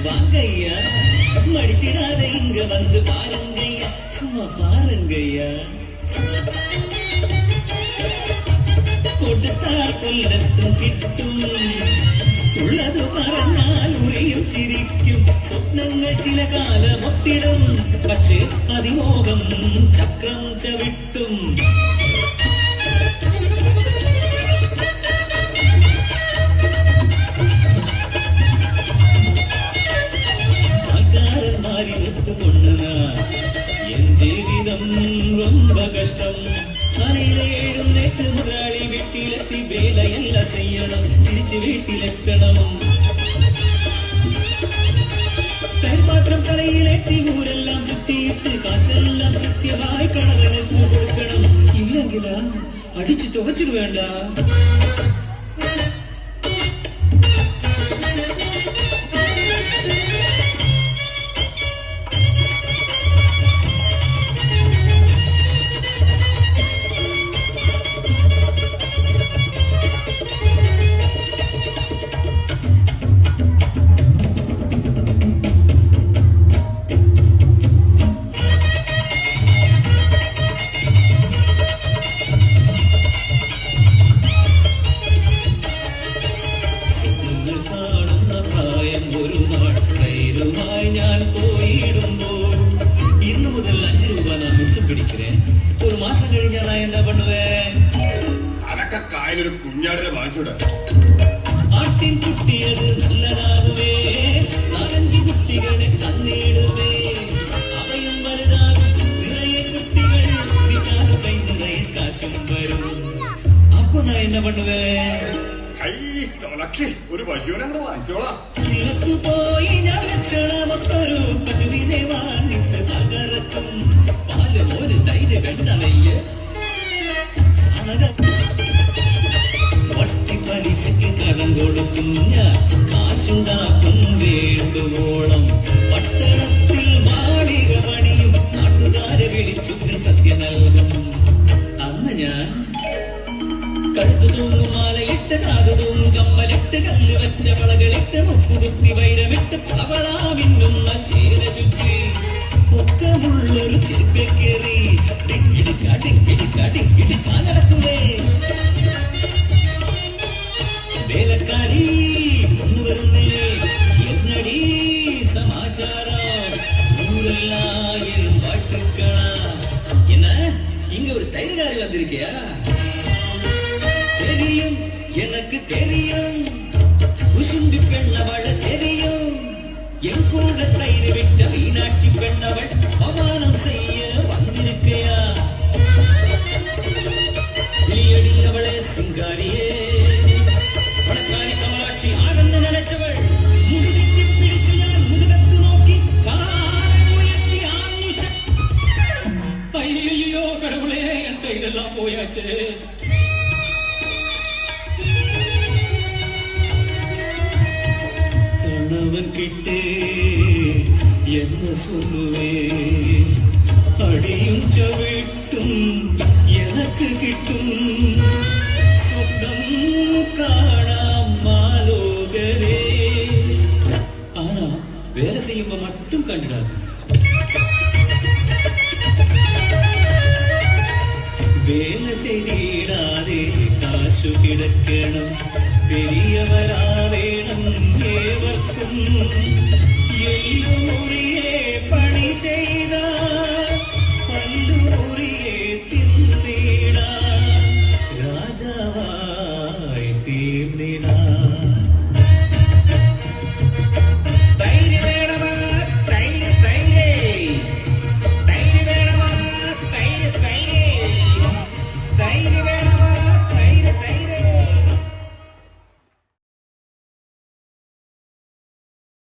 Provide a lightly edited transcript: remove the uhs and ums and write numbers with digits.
வாங்கய்யா மடிச்சிடாத இங்க வந்து பாருங்கய்யா சும்மா பாருங்கய்யா കൊടുത്താൽ കൊല്ലത്തും കിട്ടും ഉള്ളത് പറഞ്ഞാൽ ഉറിയും ചിരിക്കും സ്വപ്നങ്ങൾ ചില കാലം ഒത്തിടും പക്ഷേ അതിമോഹം ചക്രം ചവിട്ടും ஆக்காரன் மாறி நிறுத்து பொண்ணுனா என் ஜீவிதம் ரொம்ப கஷ்டம் காலையில എഴുന്നേറ്റ് മുതലാളി വീട്ടിലെത്തി വേലയെല്ലാം ചെയ്യണം തിരിച്ചു വീട്ടിലെത്തണം കൈപാത്രം തലയിലെത്തി ഊരെല്ലാം ചുറ്റിയിട്ട് കാശെല്ലാം കൃത്യമായി കണവന് കൊടുക്കണം ഇല്ലെങ്കിലാ അടിച്ചു തുകച്ചിട്ട് വേണ്ട ഒരു നാൾ കയ്യിലുമായി ഞാൻ പോയിടുമ്പോൾ ഇന്നു മുതൽ 5 രൂപ ഞാൻ മിച്ചം പിടിக்கிறேன் ഒരു മാസം കഴിഞ്ഞാൽ ഞാൻ എന്താ பண்ணுவேன் അതൊക്കെ കായലൊരു കുഞ്ഞാടിനെ വാങ്ങിച്ചൂടെ ആട്ടിൻ കുട്ടിയത് നല്ലതാകുവേ 4-5 കുട്ടികളെ തന്നിടുവേ അവയും വലുതാകും നിറയെ കുട്ടികൾ വിചാരം കൈ നിറയെ കാശും വരും അപ്പൊ ഞാൻ എന്താ பண்ணுவேன் ഒരു പശുവിനെ കൂടെ വാങ്ങിച്ചോളാം ഇല്ലത്തു പോയി ഞാൻ ലക്ഷണമൊത്തൊരു പശുവിനെ വാങ്ങിച്ച് തകർക്കും പാല് ഒരു തൈര് വെണ്ണ ചാണക വട്ടി പലിശയ്ക്ക് കടം കൊടുക്കും ഞാൻ കാശുണ്ടാക്കും വേണ്ടുവോളം പട്ടണത്തിൽ മാളിക പണിയും നാട്ടുകാരെ വിളിച്ചു സത്യം നൽകും അന്ന് ഞാൻ കഴുത്തു തൂങ്ങും മാലയിട്ട് കാതു തൂങ്ങും കമ്മലിട്ട് കല്ല് വെച്ച വളകളിട്ട് മുക്കുകുത്തി വൈരമിട്ട് അവളാ മിന്നുന്ന ചേര ചുറ്റി പൊക്കമുള്ളൊരു ചെരുപ്പിൽ കയറി ടിങ്കിടിക്കാ നടക്കുവേ വേലക്കാരി കൊണ്ടുവരുന്നേ എന്നടി സമാചാരം ഊരെല്ലാം പാട്ടുക്കള என்ன இங்க ஒரு தைரியக்காரி வந்திருக்கியா தெரியும் எனக்கு தெரியும் குசும்பி பெண்ணவள தெரியும் என் கூட தயிர் விட்ட மீனாட்சி பெண்ணவள் அவமானம் செய்ய வந்திருக்கையா வெளியடி அவளே சிங்காரியே வடக்காரி கமலாட்சி ஆனந்த நினைச்சவள் முதுகிட்டு பிடிச்சு ഞാൻ മുതുകത്ത് നോക്കി കാൽ ഉയർത്തി ആഞ്ഞുച്ച അയ്യോ കടവുളേ എൻ തൈരെല്ലാം പോയാച്ചേ கணவன் கிட்டே என்ன சொல்லுவேன் அடியும் சவிட்டும் எனக்கு கிட்டும் சொப்னம் காணாம் மாலோகரே ஆனா வேலை செய்யும்ப மட்டும் கண்டிடாது வேலை செய்திடாதே காசு கிடக்கணும் பெரியவராவேணும் ஏവർക്കും എല്ലുമുറിയെ